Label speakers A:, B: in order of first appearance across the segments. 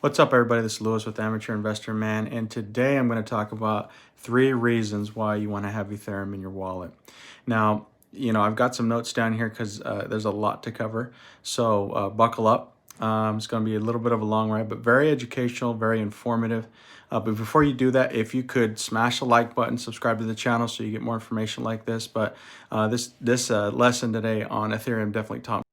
A: What's up, everybody? This is Lewis with Amateur Investor Man, and today I'm going to talk about 3 reasons why you want to have Ethereum in your wallet. Now, I've got some notes down here because there's a lot to cover, so buckle up. It's going to be a little bit of a long ride, but very educational, very informative. But before you do that, if you could smash the like button, subscribe to the channel so you get more information like this. But this lesson today on Ethereum definitely taught me.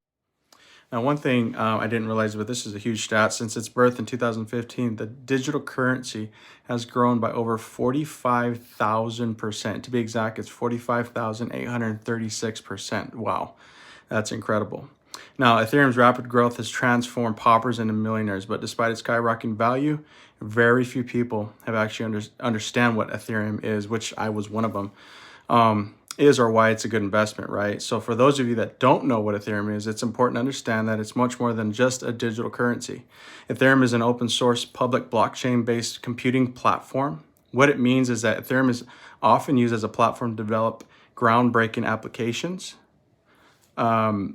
A: Now, one thing I didn't realize, but this is a huge stat. Since its birth in 2015, the digital currency has grown by over 45,000%. To be exact, it's 45,836%. Wow, that's incredible. Now, Ethereum's rapid growth has transformed paupers into millionaires, but despite its skyrocketing value, very few people have actually understand what Ethereum is, which I was one of them. Is or why it's a good investment, right? So for those of you that don't know what Ethereum is, it's important to understand that it's much more than just a digital currency. Ethereum is an open source public blockchain-based computing platform. What it means is that Ethereum is often used as a platform to develop groundbreaking applications called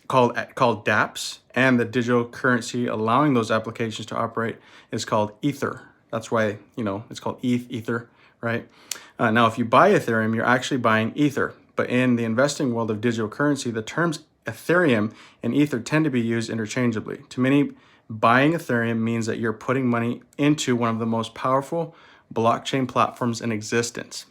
A: dApps, and the digital currency allowing those applications to operate is called Ether. That's why, it's called Ether, right? Now, if you buy Ethereum, you're actually buying Ether. But in the investing world of digital currency, the terms Ethereum and Ether tend to be used interchangeably. To many, buying Ethereum means that you're putting money into one of the most powerful blockchain platforms in existence.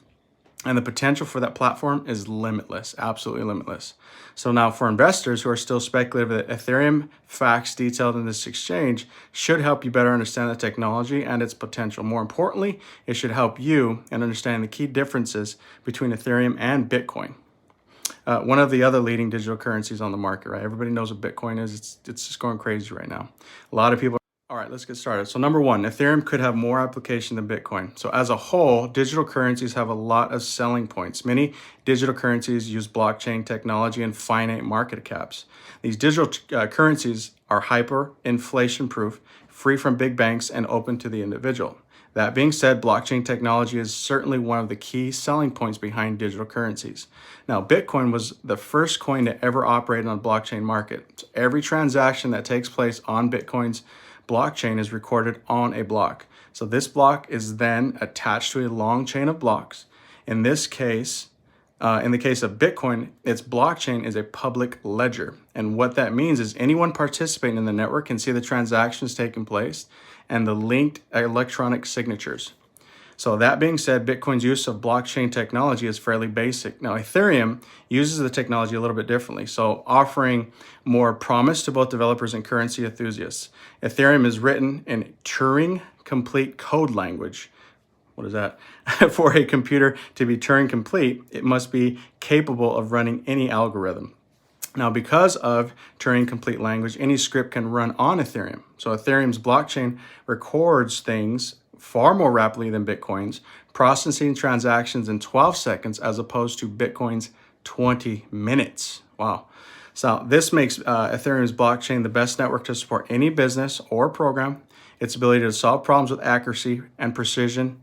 A: And the potential for that platform is limitless, absolutely limitless. So now for investors who are still speculative that Ethereum facts detailed in this exchange should help you better understand the technology and its potential. More importantly, it should help you in understanding the key differences between Ethereum and Bitcoin. One of the other leading digital currencies on the market, right? Everybody knows what Bitcoin is. It's just going crazy right now. A lot of people. All right, let's get started. So number one, Ethereum could have more application than Bitcoin. So as a whole, digital currencies have a lot of selling points. Many digital currencies use blockchain technology and finite market caps. These digital currencies are hyper-inflation proof, free from big banks, and open to the individual. That being said, blockchain technology is certainly one of the key selling points behind digital currencies. Now, Bitcoin was the first coin to ever operate on a blockchain market. So every transaction that takes place on Bitcoin's blockchain is recorded on a block. So this block is then attached to a long chain of blocks. In this case, in the case of Bitcoin, its blockchain is a public ledger. And what that means is anyone participating in the network can see the transactions taking place and the linked electronic signatures. So that being said, Bitcoin's use of blockchain technology is fairly basic. Now, Ethereum uses the technology a little bit differently, so offering more promise to both developers and currency enthusiasts. Ethereum is written in Turing complete code language. What is that? For a computer to be Turing complete, it must be capable of running any algorithm. Now, because of Turing complete language, any script can run on Ethereum. So Ethereum's blockchain records things far more rapidly than Bitcoin's, processing transactions in 12 seconds as opposed to Bitcoin's 20 minutes. Wow. So this makes Ethereum's blockchain the best network to support any business or program. Its ability to solve problems with accuracy and precision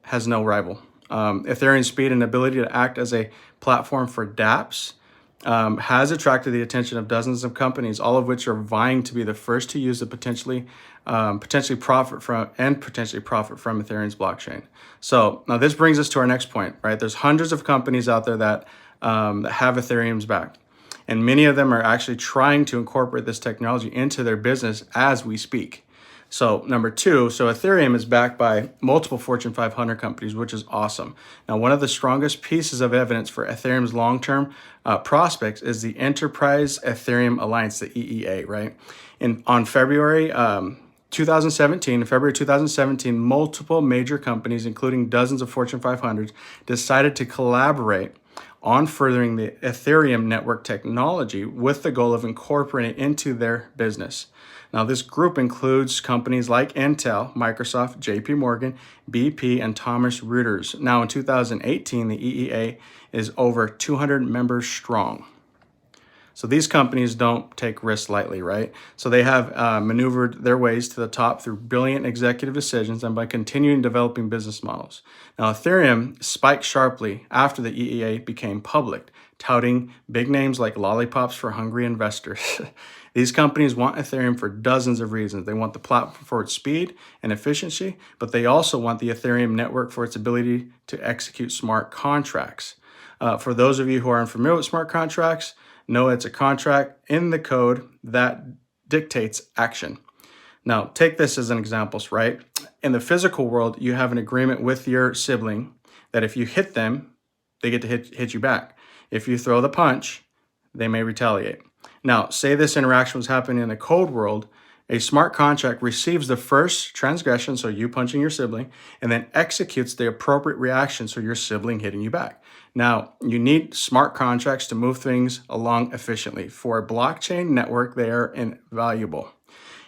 A: has no rival. Ethereum's speed and ability to act as a platform for dApps has attracted the attention of dozens of companies, all of which are vying to be the first to use the potentially profit from Ethereum's blockchain. So now this brings us to our next point, right? There's hundreds of companies out there that have Ethereum's back, and many of them are actually trying to incorporate this technology into their business as we speak. So number two, Ethereum is backed by multiple Fortune 500 companies, which is awesome. Now, one of the strongest pieces of evidence for Ethereum's long-term prospects is the Enterprise Ethereum Alliance, the EEA, right? On February 2017, multiple major companies, including dozens of Fortune 500s, decided to collaborate on furthering the Ethereum network technology with the goal of incorporating it into their business. Now, this group includes companies like Intel, Microsoft, JP Morgan, BP, and Thomson Reuters. Now, in 2018, the EEA is over 200 members strong. So these companies don't take risks lightly, right? So they have maneuvered their ways to the top through brilliant executive decisions and by continuing developing business models. Now, Ethereum spiked sharply after the EEA became public, touting big names like lollipops for hungry investors. These companies want Ethereum for dozens of reasons. They want the platform for its speed and efficiency, but they also want the Ethereum network for its ability to execute smart contracts. For those of you who are unfamiliar with smart contracts, know it's a contract in the code that dictates action. Now, take this as an example, right? In the physical world, you have an agreement with your sibling that if you hit them, they get to hit you back. If you throw the punch, they may retaliate. Now, say this interaction was happening in the code world, a smart contract receives the first transgression, so you punching your sibling, and then executes the appropriate reaction, so your sibling hitting you back. Now, you need smart contracts to move things along efficiently. For a blockchain network, they are invaluable.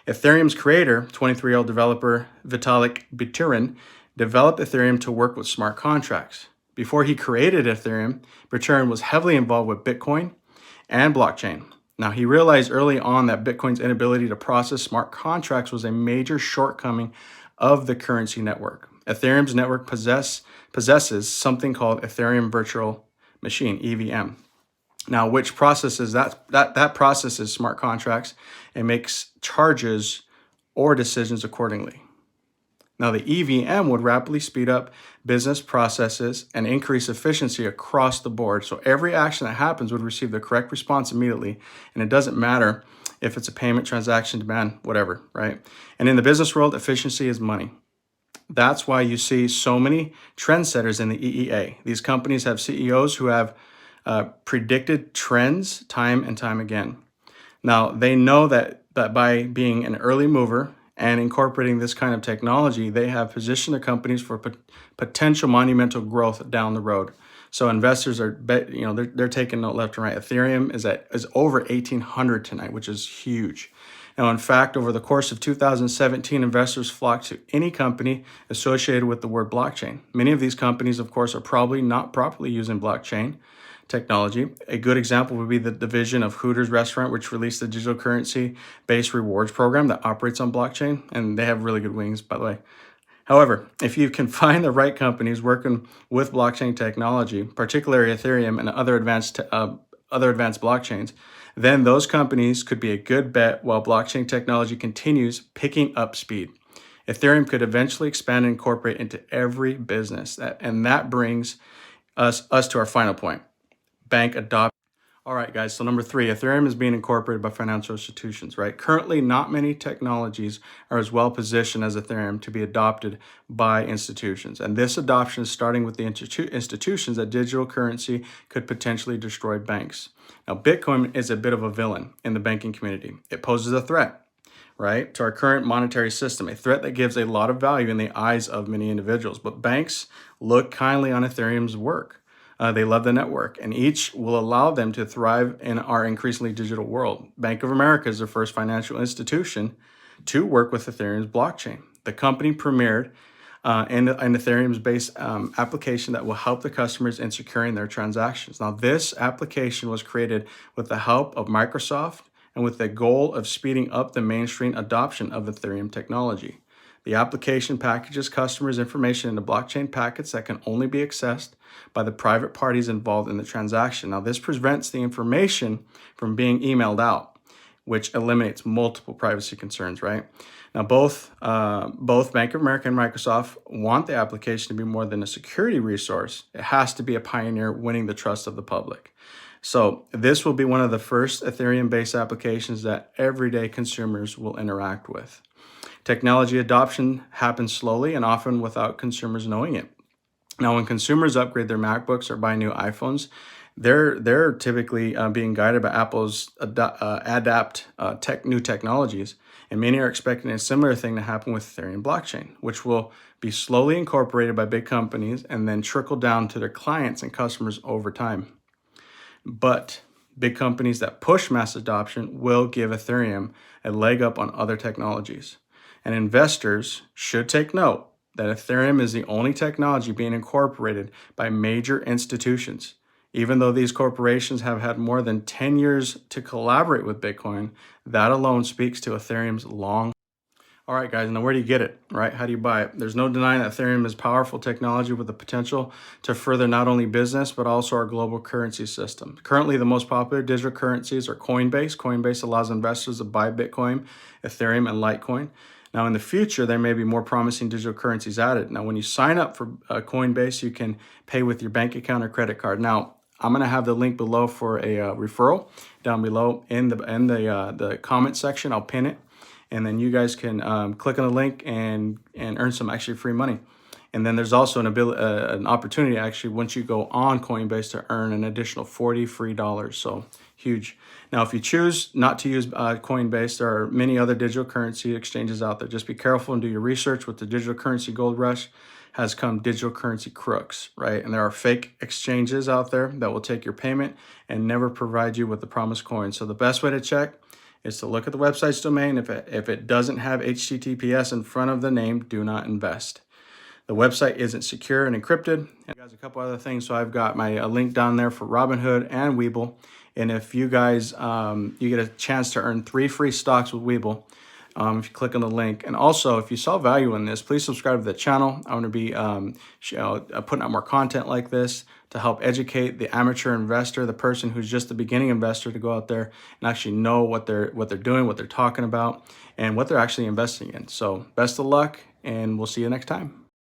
A: Ethereum's creator, 23-year-old developer Vitalik Buterin, developed Ethereum to work with smart contracts. Before he created Ethereum, Buterin was heavily involved with Bitcoin and blockchain. Now, he realized early on that Bitcoin's inability to process smart contracts was a major shortcoming of the currency network. Ethereum's network possesses something called Ethereum Virtual Machine, EVM. Now, which processes that processes smart contracts and makes charges or decisions accordingly. Now, the EVM would rapidly speed up business processes and increase efficiency across the board. So every action that happens would receive the correct response immediately. And it doesn't matter if it's a payment, transaction, demand, whatever, right? And in the business world, efficiency is money. That's why you see so many trendsetters in the EEA. These companies have CEOs who have predicted trends time and time again. Now, they know that by being an early mover and incorporating this kind of technology, they have positioned their companies for potential monumental growth down the road. So investors are, they're taking note left and right. Ethereum is over 1,800 tonight, which is huge. Now, in fact, over the course of 2017, investors flocked to any company associated with the word blockchain. Many of these companies, of course, are probably not properly using blockchain technology. A good example would be the division of Hooters restaurant, which released a digital currency-based rewards program that operates on blockchain, and they have really good wings, by the way. However, if you can find the right companies working with blockchain technology, particularly Ethereum and other advanced blockchains, then those companies could be a good bet while blockchain technology continues picking up speed. Ethereum could eventually expand and incorporate into every business. And that brings us to our final point, bank adoption. All right, guys, so number 3, Ethereum is being incorporated by financial institutions, right? Currently, not many technologies are as well positioned as Ethereum to be adopted by institutions. And this adoption is starting with the institutions that digital currency could potentially destroy banks. Now, Bitcoin is a bit of a villain in the banking community. It poses a threat, right, to our current monetary system, a threat that gives a lot of value in the eyes of many individuals. But banks look kindly on Ethereum's work. They love the network, and each will allow them to thrive in our increasingly digital world. Bank of America is the first financial institution to work with Ethereum's blockchain. The company premiered an Ethereum's-based application that will help the customers in securing their transactions. Now, this application was created with the help of Microsoft and with the goal of speeding up the mainstream adoption of Ethereum technology. The application packages customers' information into blockchain packets that can only be accessed by the private parties involved in the transaction. Now, this prevents the information from being emailed out, which eliminates multiple privacy concerns, right? Now, both Bank of America and Microsoft want the application to be more than a security resource. It has to be a pioneer winning the trust of the public. So this will be one of the first Ethereum-based applications that everyday consumers will interact with. Technology adoption happens slowly and often without consumers knowing it. Now, when consumers upgrade their MacBooks or buy new iPhones, they're typically being guided by Apple's new technologies, and many are expecting a similar thing to happen with Ethereum blockchain, which will be slowly incorporated by big companies and then trickle down to their clients and customers over time. But big companies that push mass adoption will give Ethereum a leg up on other technologies. And investors should take note that Ethereum is the only technology being incorporated by major institutions. Even though these corporations have had more than 10 years to collaborate with Bitcoin, that alone speaks to Ethereum's long. All right, guys, now where do you get it, right? How do you buy it? There's no denying that Ethereum is powerful technology with the potential to further not only business, but also our global currency system. Currently, the most popular digital currencies are Coinbase. Coinbase allows investors to buy Bitcoin, Ethereum, and Litecoin. Now, in the future, there may be more promising digital currencies added. Now, when you sign up for Coinbase, you can pay with your bank account or credit card. Now, I'm going to have the link below for a referral down below in the comment section. I'll pin it. And then you guys can click on the link and earn some actually free money. And then there's also an opportunity actually once you go on Coinbase to earn an additional $40 free. So huge. Now, if you choose not to use Coinbase, there are many other digital currency exchanges out there. Just be careful and do your research. With the digital currency gold rush has come digital currency crooks, right? And there are fake exchanges out there that will take your payment and never provide you with the promised coin. So the best way to check is to look at the website's domain. If it doesn't have HTTPS in front of the name, do not invest. The website isn't secure and encrypted. And guys, a couple other things. So I've got my link down there for Robinhood and Webull. And if you guys, you get a chance to earn 3 free stocks with Webull if you click on the link. And also, if you saw value in this, please subscribe to the channel. I'm going to be putting out more content like this to help educate the amateur investor, the person who's just a beginning investor, to go out there and actually know what they're doing, what they're talking about, and what they're actually investing in. So best of luck, and we'll see you next time.